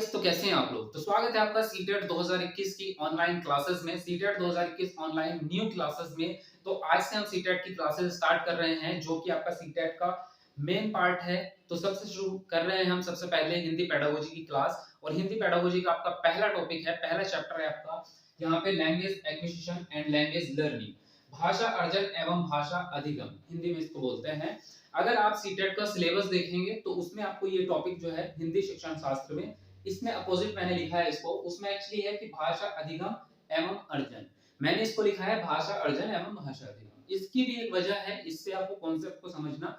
Guys, तो कैसे हैं आप लोग। तो स्वागत है आपका सीटेट 2021 की ऑनलाइन क्लासेस में। सीटेट 2021 ऑनलाइन न्यू क्लासेस में। तो आज से हम सीटेट की क्लासेस स्टार्ट कर रहे हैं, जो कि आपका सीटेट का मेन पार्ट है। तो सबसे शुरू कर रहे हैं हम सबसे पहले हिंदी पेडागोजी की क्लास। और हिंदी पेडागोजी का आपका पहला टॉपिक है, पहला चैप्टर है आपका यहाँ पे language acquisition and language learning, भाषा अर्जन एवं भाषा अधिगम, हिंदी में इसको बोलते हैं। अगर आप सीटेट का सिलेबस देखेंगे तो उसमें आपको ये टॉपिक जो है हिंदी शिक्षण शास्त्र में, इसमें अपोजिट मैंने लिखा है इसको, उसमें एक्चुअली है कि भाषा अधिगम एवं अर्जन, मैंने इसको लिखा है भाषा अर्जन एवं भाषा अधिगम। इसकी भी एक वजह है, इससे आपको कॉन्सेप्ट को समझना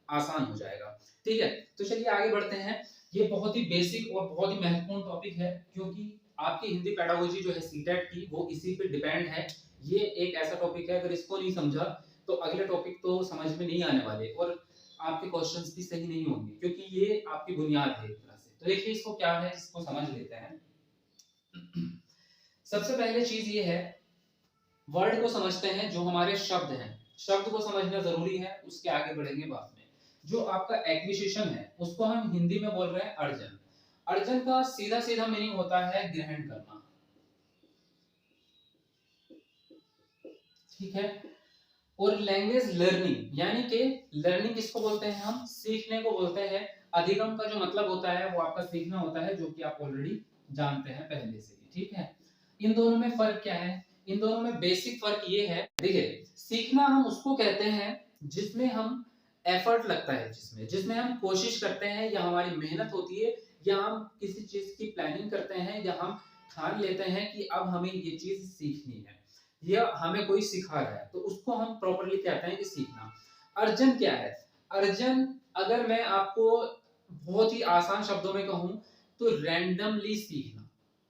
आसान हो जाएगा। ठीक है, तो चलिए आगे बढ़ते हैं। ये बहुत ही बेसिक और बहुत ही महत्वपूर्ण टॉपिक है, क्योंकि आपकी हिंदी पेडागोजी जो है सीटेट की, वो इसी पे डिपेंड है। ये एक ऐसा टॉपिक है, अगर इसको नहीं समझा तो अगले टॉपिक तो समझ में नहीं आने वाले और आपके क्वेश्चंस भी सही नहीं होंगे, क्योंकि ये आपकी बुनियाद है एक तरह से। तो देखिए इसको क्या है, इसको समझ लेते हैं। सबसे पहले चीज ये है, वर्ड को समझते हैं, जो हमारे शब्द हैं, शब्द को समझना जरूरी है, उसके आगे बढ़ेंगे बाद में। जो आपका एक्विजिशन है उसको हम हिंदी में बोल रहे हैं अर्जन। अर्जन का सीधा सीधा मीनिंग होता है ग्रहण करना। ठीक है, और लैंग्वेज लर्निंग, यानी कि लर्निंग किसको बोलते हैं, हम सीखने को बोलते हैं। अधिगम का जो मतलब होता है वो आपका सीखना होता है, जो कि आप ऑलरेडी जानते हैं पहले से ही। ठीक है, इन दोनों में फर्क क्या है, इन दोनों में बेसिक फर्क ये है। देखिए, सीखना हम उसको कहते हैं जिसमें हम एफर्ट लगता है, जिसमें जिसमें हम कोशिश करते हैं, या हमारी मेहनत होती है, या हम किसी चीज की प्लानिंग करते हैं, या हम ठान लेते हैं कि अब हमें ये चीज सीखनी है, या हमें कोई सिखा रहा है, तो उसको हम प्रॉपर्ली कहते हैं कि सीखना। अर्जन क्या है, अर्जन अगर मैं आपको बहुत ही आसान शब्दों में कहूं तो रैंडमली सीखना।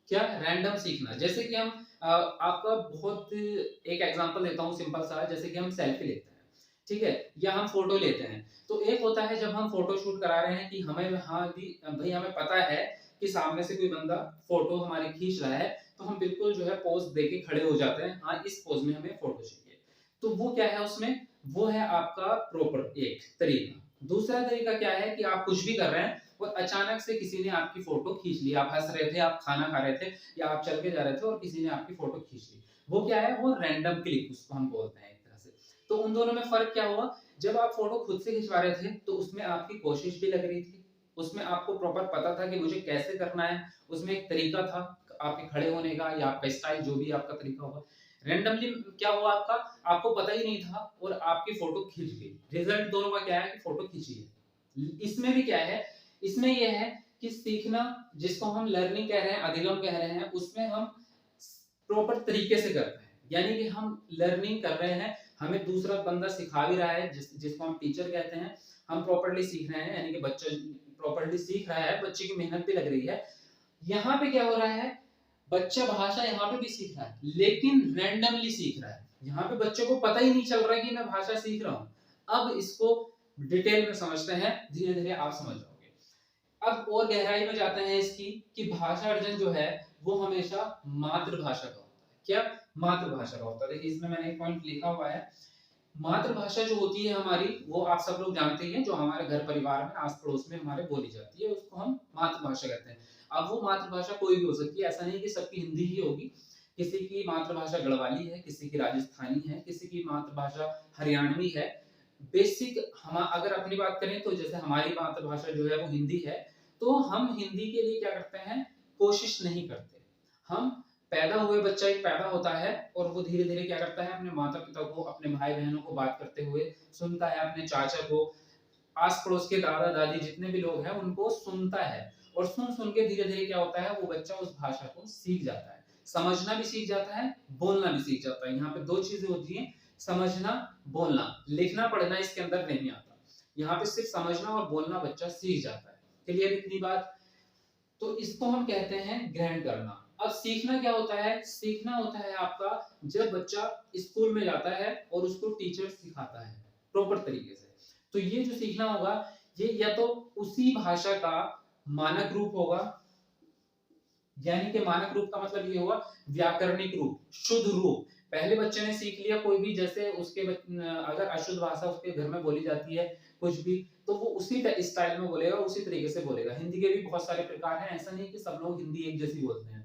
क्या, रैंडम सीखना। जैसे कि हम आपका बहुत एक एग्जांपल देता हूं सिंपल सा, जैसे कि हम सेल्फी लेते हैं, ठीक है, या हम फोटो लेते हैं। तो एक होता है जब हम फोटो शूट करा रहे हैं कि हमें, हाँ भाई हमें पता है कि सामने से कोई बंदा फोटो हमारी खींच रहा है, तो हम बिल्कुल जो है पोज देके खड़े हो जाते हैं, हाँ इस पोज में हमें फोटो चाहिए। तो वो क्या है उसमें, वो है आपका प्रॉपर एक तरीका। दूसरा तरीका क्या है कि आप कुछ भी कर रहे हैं और अचानक से किसी ने आपकी फोटो खींच ली, आप हंस रहे थे, आप खाना खा रहे थे, या आप चल के जा रहे थे और किसी ने आपकी फोटो खींच ली। वो क्या है, वो रैंडम क्लिक उसको हम बोलते हैं एक तरह से। तो उन दोनों में फर्क क्या हुआ, जब आप फोटो खुद से खिंचवा रहे थे तो उसमें आपकी कोशिश भी लग रही थी, उसमें आपको प्रॉपर पता था कि मुझे कैसे करना है, उसमें एक तरीका था आपके खड़े होने का, या आपका स्टाइल, जो भी आपका तरीका होगा। रैंडमली क्या हुआ आपका, आपको पता ही नहीं था और आपकी फोटो खींच गई। रिजल्ट दोनों का क्या है कि फोटो खींची है। इसमें भी क्या है, इसमें यह है कि सीखना, जिसको हम लर्निंग कह रहे हैं, अधिगम कह रहे हैं, उसमें हम प्रॉपर तरीके से करते हैं, यानी कि हम लर्निंग कर रहे हैं, हमें दूसरा बंदा सिखा भी रहा है, जिसको हम टीचर कहते हैं, हम प्रॉपर्ली सीख रहे हैं, यानी कि बच्चा प्रॉपर्ली सीख रहा है, बच्चे की मेहनत भी लग रही है। यहाँ पे क्या हो रहा है, बच्चा भाषा यहाँ पे भी सीख रहा है, लेकिन रैंडमली सीख रहा है। यहाँ पे बच्चे को पता ही नहीं चल रहा है कि मैं भाषा सीख रहा हूँ। अब इसको डिटेल में समझते हैं, धीरे धीरे आप समझ जाओगे। अब और गहराई में जाते हैं इसकी, कि भाषा अर्जन जो है वो हमेशा मातृभाषा का होता है। क्या, मातृभाषा का होता है। देखिए इसमें मैंने एक पॉइंट लिखा हुआ है, मातृभाषा जो होती है हमारी, वो आप सब लोग जानते हैं, जो हमारे घर परिवार में आस पड़ोस में हमारे बोली जाती है, उसको हम मातृभाषा कहते हैं। अब वो मातृभाषा कोई भी हो सकती है, ऐसा नहीं कि सबकी हिंदी ही होगी। किसी की मातृभाषा गढ़वाली है, किसी की राजस्थानी है, किसी की मातृभाषा हरियाणवी है। बेसिक हम अगर अपनी बात करें तो जैसे हमारी मातृभाषा जो है वो हिंदी है, तो हम हिंदी के लिए क्या करते हैं, कोशिश नहीं करते। हम पैदा हुए, बच्चा एक पैदा होता है और वो धीरे धीरे क्या करता है, अपने माता पिता को, अपने भाई बहनों को बात करते हुए सुनता है, अपने चाचा को, आस पड़ोस के दादा दादी जितने भी लोग हैं उनको सुनता है, और सुन सुन के धीरे धीरे क्या होता है, वो बच्चा उस भाषा को सीख जाता है, समझना भी सीख जाता है, बोलना भी सीख जाता है। यहाँ पे दो चीजें होती हैं, समझना, बोलना। लिखना पढ़ना इसके अंदर नहीं आता, यहाँ पे सिर्फ समझना और बोलना बच्चा सीख जाता है। क्लियर इतनी बात। तो इसको हम कहते हैं ग्रहण करना। अब सीखना क्या होता है, सीखना होता है आपका जब बच्चा स्कूल में जाता है और उसको टीचर सिखाता है प्रॉपर तरीके से। तो ये जो सीखना होगा, ये या तो उसी भाषा का मानक रूप होगा, यानी कि मानक रूप का मतलब ये होगा व्याकरणिक रूप, शुद्ध रूप। पहले बच्चे ने सीख लिया कोई भी, जैसे उसके अगर अशुद्ध भाषा उसके घर में बोली जाती है, कुछ भी, तो वो उसी स्टाइल में बोलेगा, उसी तरीके से बोलेगा। हिंदी के भी बहुत सारे प्रकार हैं, ऐसा नहीं कि सब लोग हिंदी एक जैसी बोलते हैं।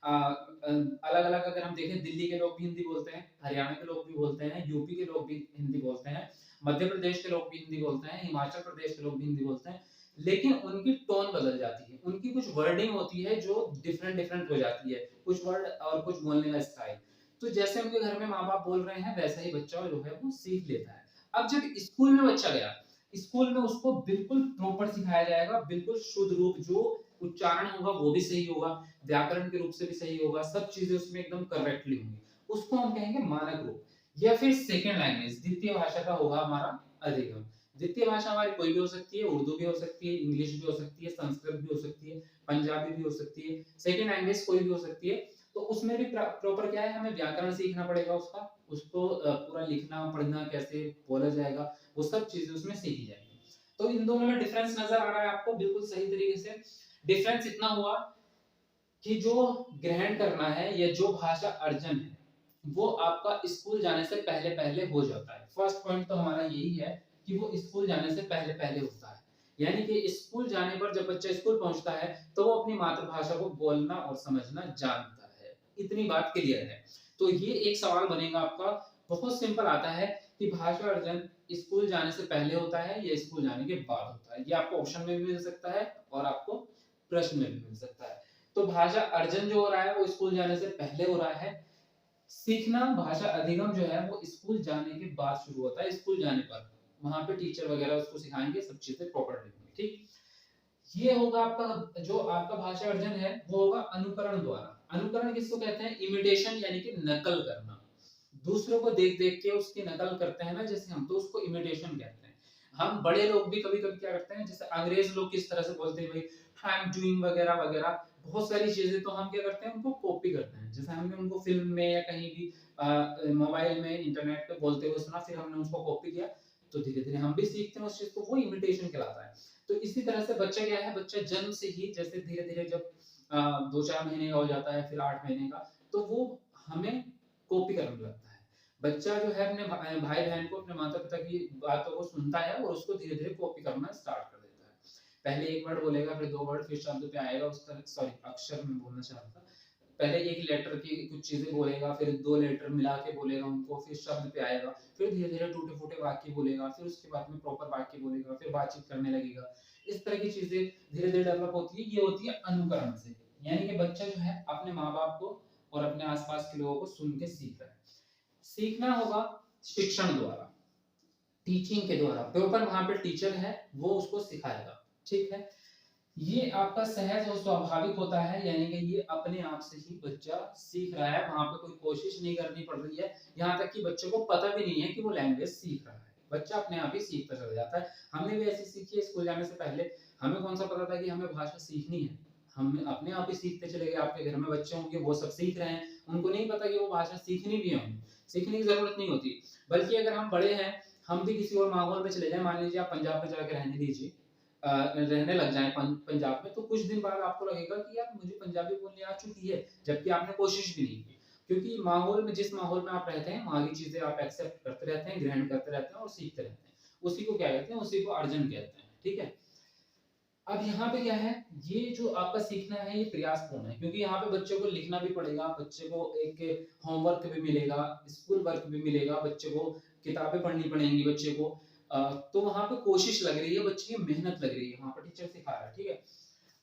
अलग-अलग अगर हम देखें, दिल्ली के लोग भी हिंदी बोलते हैं, हरियाणा के लोग भी बोलते हैं, यूपी के लोग भी हिंदी बोलते हैं, मध्य प्रदेश के लोग भी हिंदी बोलते हैं, हिमाचल प्रदेश के लोग भी हिंदी बोलते हैं, लेकिन उनकी टोन बदल जाती है, उनकी कुछ वर्डिंग होती है जो डिफरेंट डिफरेंट हो जाती है, कुछ वर्ड और कुछ बोलने का स्टाइल। तो जैसे उनके घर में माँ-बाप बोल रहे हैं, वैसा ही बच्चा जो है वो सीख लेता है। अब जब स्कूल में बच्चा गया, स्कूल में उसको बिल्कुल प्रॉपर सिखाया जाएगा, बिल्कुल शुद्ध रूप, जो उच्चारण होगा वो भी सही होगा, व्याकरण के रूप से भी सही होगा, सब चीजें उसमें एकदम करेक्टली होंगी। उसको हम कहेंगे मानक रूप। या फिर सेकंड लैंग्वेज, द्वितीय भाषा का होगा हमारा अधिगम। द्वितीय भाषा हमारी कोई भी हो सकती है, उर्दू भी हो सकती है, इंग्लिश भी हो सकती है, संस्कृत भी हो सकती है, पंजाबी भी हो सकती है, सेकंड लैंग्वेज कोई भी हो सकती है। तो उसमें भी प्रॉपर क्या है, हमें व्याकरण सीखना पड़ेगा उसका, उसको पूरा लिखना पढ़ना कैसे बोला जाएगा, वो सब चीजें उसमें सीखी जाएंगी। तो इन दोनों में डिफरेंस नजर आ रहा है आपको बिल्कुल सही तरीके से। डिफरेंस इतना हुआ कि जो ग्रहण करना है या जो भाषा अर्जन है, वो आपका स्कूल जाने से पहले पहले हो जाता है। फर्स्ट पॉइंट तो हमारा यही है कि वो स्कूल जाने से पहले पहले होता है। यानी कि स्कूल जाने पर जब बच्चा स्कूल पहुंचता है तो वो अपनी मातृभाषा को बोलना और समझना जानता है। इतनी बात क्लियर है। तो ये एक सवाल बनेगा आपका, बहुत सिंपल आता है कि भाषा अर्जन स्कूल जाने से पहले होता है या स्कूल जाने के बाद होता है। ये आपको ऑप्शन में भी मिल सकता है और आपको प्रश्न में भी मिल सकता है। तो भाषा अर्जन जो हो रहा है वो स्कूल जाने से पहले हो रहा है। सीखना भाषा अधिगम जो है वो स्कूल जाने के बाद शुरू होता है। स्कूल जाने पर वहां पे टीचर वगैरह उसको सिखाएंगे, सब चीजें प्रॉपर होंगी। ठीक, ये होगा आपका जो आपका भाषा अर्जन है वो होगा अनुकरण द्वारा। अनुकरण किसको कहते हैं? इमिटेशन, यानी कि नकल करना। दूसरों को देख देख के उसकी नकल करते हैं ना जैसे हम, तो उसको इमिटेशन कहते हैं। हम बड़े लोग भी कभी कभी क्या करते हैं, जैसे अंग्रेज लोग किस तरह से बोलते हैं भाई, आई एम डूइंग वगैरह वगैरह, बहुत सारी चीजें, तो हम क्या करते हैं उनको कॉपी करते हैं। जैसे हमने उनको फिल्म में या कहीं भी मोबाइल में इंटरनेट पे बोलते हुए सुना, फिर हमने उसको कॉपी किया, तो धीरे धीरे हम भी सीखते हैं उस चीज को, वो इमिटेशन कहलाता है। तो इसी तरह से बच्चा क्या है, बच्चा जन्म से ही जैसे धीरे धीरे जब 2-4 महीने का हो जाता है, फिर 8 महीने का, तो वो हमें कॉपी करने लगता है। बच्चा जो है अपने भाई बहन को, अपने माता पिता की बातों को सुनता है और उसको धीरे धीरे कॉपी करना स्टार्ट कर देता है। पहले एक वर्ड बोलेगा, फिर 2 वर्ड, फिर शब्द पे आएगा उसका, सॉरी अक्षर में बोलना चाह रहा था। पहले एक लेटर की कुछ चीजें बोलेगा, फिर 2 लेटर मिला के बोलेगा उनको, फिर शब्द पे आएगा, फिर धीरे धीरे टूटे फूटे वाक्य बोलेगा, फिर उसके बाद में प्रॉपर वाक्य बोलेगा, फिर बातचीत करने लगेगा। इस तरह की चीजें धीरे धीरे डेवलप होती है। ये होती है अनुकरण से, यानी कि बच्चा जो है अपने माँ बाप को और अपने आसपास के लोगों को सुन के सीख रहा है। सीखना होगा शिक्षण द्वारा, टीचिंग के द्वारा, प्रॉपर वहां पे टीचर है वो उसको सिखाएगा। ठीक है, ये आपका सहज और स्वाभाविक होता है, यानी कि ये अपने आप से ही बच्चा सीख रहा है, वहां पे कोई कोशिश नहीं करनी पड़ रही है। यहाँ तक कि बच्चे को पता भी नहीं है कि वो लैंग्वेज सीख रहा है, बच्चा अपने आप ही सीखता चला जाता है। हमने भी ऐसी सीखी है स्कूल जाने से पहले। हमें कौन सा पता था कि हमें भाषा सीखनी है? हम अपने आप ही सीखते चले गए। आपके घर में बच्चे होंगे, वो सब सीख रहे हैं, उनको नहीं पता कि वो भाषा सीखनी भी है, उन्हें सीखने की जरूरत नहीं होती। बल्कि अगर हम बड़े हैं, हम भी किसी और माहौल में चले जाएं, मान लीजिए आप पंजाब में जाकर रहने दीजिए, रहने लग जाएं पंजाब में, तो कुछ दिन बाद आपको लगेगा कि यार मुझे पंजाबी बोलनी आ चुकी है, जबकि आपने कोशिश भी नहीं की। क्योंकि माहौल में, जिस माहौल में आप रहते हैं, वहां की चीजें आप एक्सेप्ट करते रहते हैं, ग्रहण करते रहते हैं और सीखते रहते हैं। उसी को क्या कहते हैं? उसी को अर्जन कहते हैं। ठीक है, अब यहाँ पे क्या है, ये जो आपका सीखना है ये प्रयासपूर्ण है, क्योंकि यहाँ पे बच्चे को लिखना भी पड़ेगा, बच्चे को एक होमवर्क भी मिलेगा, स्कूल वर्क भी मिलेगा, बच्चे को किताबें पढ़नी पड़ेंगी बच्चे को। तो वहां पे कोशिश लग रही है, बच्चे की मेहनत लग रही है, वहां पर टीचर सिखा रहा है। ठीक है,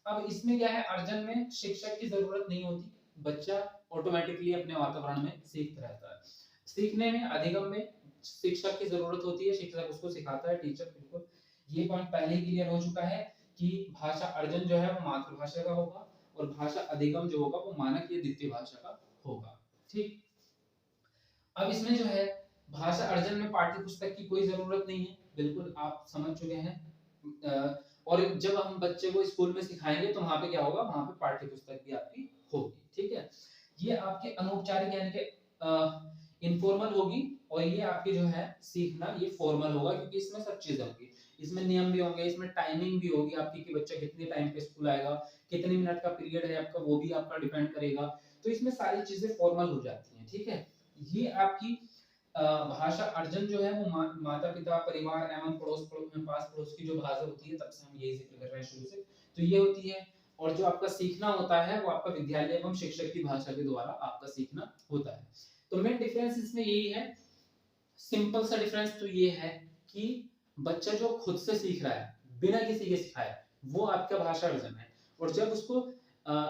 अब इसमें क्या है, अर्जन में शिक्षक की जरूरत नहीं होती, बच्चा ऑटोमेटिकली अपने वातावरण में सीखता रहता है। सीखने में, अधिगम में शिक्षक की जरूरत होती है, शिक्षक उसको सिखाता है, टीचर। बिल्कुल, ये पॉइंट पहले ही क्लियर हो चुका है कि भाषा अर्जन जो है वो मातृभाषा का होगा और भाषा अधिगम जो होगा वो मानक या द्वितीय भाषा का होगा। ठीक, अब इसमें जो है भाषा अर्जन में पाठ्य पुस्तक की कोई जरूरत नहीं है, बिल्कुल आप समझ चुके हैं। और जब हम बच्चे को स्कूल में सिखाएंगे तो वहां पे क्या होगा, वहां पे पाठ्य पुस्तक भी आपकी होगी। ठीक है, ये आपके अनौपचारिक यानी कि इनफॉर्मल होगी, और ये आपकी जो है सीखना ये फॉर्मल होगा, क्योंकि इसमें सब चीजें होंगी। इसमें नियम भी होंगे, इसमें टाइमिंग भी होगी आपकी कि बच्चा कितने टाइम पे स्कूल आएगा, कितने मिनट का पीरियड है आपका, वो भी आपका डिपेंड करेगा। तो इसमें सारी चीजें फॉर्मल हो जाती हैं। ठीक है, ये आपकी भाषा अर्जन जो है वो माता पिता परिवार एवं पास पड़ोस की जो भाषा होती है, तब से हम यही जिक्र कर रहे हैं शुरू से, तो ये होती है। और जो आपका सीखना होता है वो आपका विद्यालय एवं शिक्षक की भाषा के द्वारा आपका सीखना होता है। तो मेन डिफरेंस इसमें यही है, सिंपल सा डिफरेंस तो ये है कि बच्चा जो खुद से सीख रहा है बिना किसी के सिखाए, वो आपका भाषा अर्जन है। और जब उसको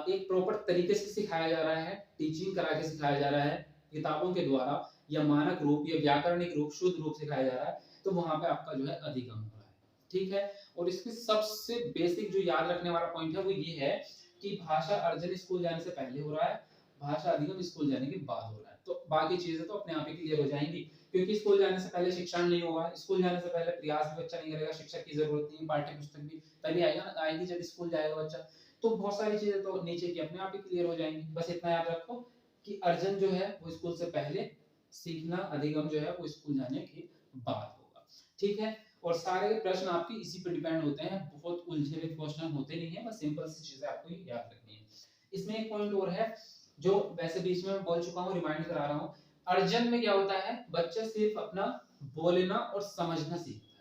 एक प्रॉपर तरीके से सिखाया जा रहा है, टीचिंग करा के सिखाया जा रहा है किताबों के द्वारा, या मानक रूप या व्याकरणिक रूप शुद्ध रूप सिखाया जा रहा है, तो वहां पे आपका जो है अधिगम हो रहा है। ठीक है। और इसके सबसे बेसिक जो याद रखने वाला पॉइंट है वो ये है कि भाषा अर्जन स्कूल जाने से पहले हो रहा है, भाषा अधिगम स्कूल जाने के बाद हो रहा है। तो बाकी चीजें तो अपने आप ही क्लियर हो जाएंगी, क्योंकि स्कूल जाने से पहले शिक्षण नहीं होगा, स्कूल जाने से पहले प्रयास भी बच्चा नहीं करेगा, शिक्षक की जरूरत नहीं, पाठ्य पुस्तक भी तभी आएगी जब स्कूल जाएगा बच्चा। तो बहुत सारी चीजें तो नीचे की अपने आप ही क्लियर हो जाएंगी। बस इतना याद रखो कि अर्जन जो है वो स्कूल से पहले, सीखना अधिगम जो है वो स्कूल जाने के बाद होगा। ठीक है। और सारे प्रश्न आपके इसी पे डिपेंड होते हैं, बहुत उलझे हुए क्वेश्चन होते नहीं है, बस सिंपल सी चीजें आपको याद रखनी है। इसमें एक पॉइंट और है जो वैसे बीच में मैं बोल चुका हूँ, रिमाइंड करा रहा हूँ। अर्जन में क्या होता है, बच्चा सिर्फ अपना बोलना और समझना सीखता है,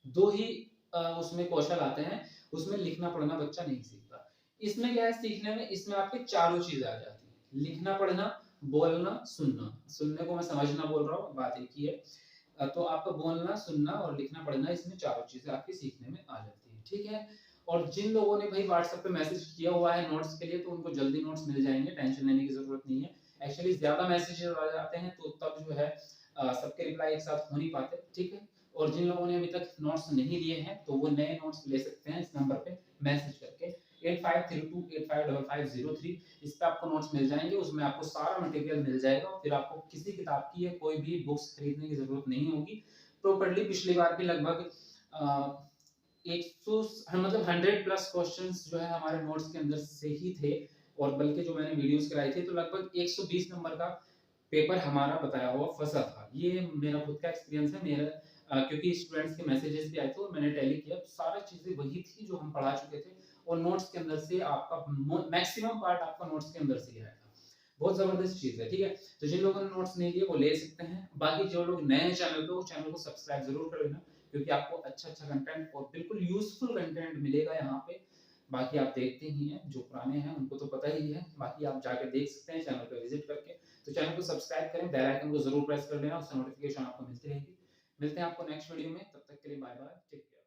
दो ही उसमें कौशल आते हैं, उसमें लिखना पढ़ना बच्चा नहीं सीखता। इसमें क्या है सीखने में, इसमें आपके चारों चीजें आ जाती है, लिखना पढ़ना, बोलना, सुनना। सुनने को मैं समझना बोल रहा हूँ, बात एक ही है। तो आपका बोलना, सुनना और लिखना पढ़ना, इसमें चारों चीजें आपकी सीखने में आ जाती है। ठीक है। और जिन लोगों ने भाई व्हाट्सएप पे मैसेज किया हुआ है नोट्स के लिए, तो उनको जल्दी नोट्स मिल जाएंगे, टेंशन लेने की जरूरत नहीं है। एक्चुअली ज्यादा मैसेजेस आ जाते हैं तो तब जो है सबके रिप्लाई एक साथ हो नहीं पाते। ठीक है। और जिन लोगों ने अभी तक नोट्स नहीं लिए हैं तो वो नए नोट्स ले सकते हैं इस नंबर पे मैसेज करके, 8532855503। इस पे आपको नोट्स मिल जाएंगे, उसमें आपको सारा मटेरियल मिल जाएगा, फिर आपको किसी किताब की या कोई भी बुक्स खरीदने की जरूरत नहीं होगी। प्रॉपर्ली पिछली बार भी लगभग 100 मतलब 100+ क्वेश्चंस जो है हमारे नोट्स के अंदर से ही थे। और बल्कि जो मैंने वीडियोस कराई थी तो लगभग 120 नंबर का पेपर हमारा बताया हुआ फंसा था। ये मेरा खुद का एक्सपीरियंस है, मेरा क्योंकि स्टूडेंट्स के मैसेजेस भी आए थे और मैंने टैली किया, तो सारी चीजें वही थी जो हम पढ़ा चुके थे। और नोट्स के अंदर से आपका मैक्सिमम पार्ट आपका नोट्स के अंदर से ही आया था। बहुत जबरदस्त चीज है। ठीक है। तो जिन लोगों ने नोट्स नहीं लिए वो ले सकते हैं, बाकी जो लोग नए हैं चैनल पे, वो चैनल को सब्सक्राइब जरूर कर लेना, क्योंकि आपको अच्छा अच्छा कंटेंट और बिल्कुल यूजफुल कंटेंट मिलेगा यहाँ पे। बाकी आप देखते ही हैं, जो पुराने हैं उनको तो पता ही है, बाकी आप जाके देख सकते हैं चैनल पे विजिट करके। तो चैनल को सब्सक्राइब करें, बेल आइकन को जरूर प्रेस कर लेना, उससे नोटिफिकेशन आपको मिलती रहेगी। मिलते हैं आपको नेक्स्ट वीडियो में, तब तक के लिए बाय बाय, टेक केयर।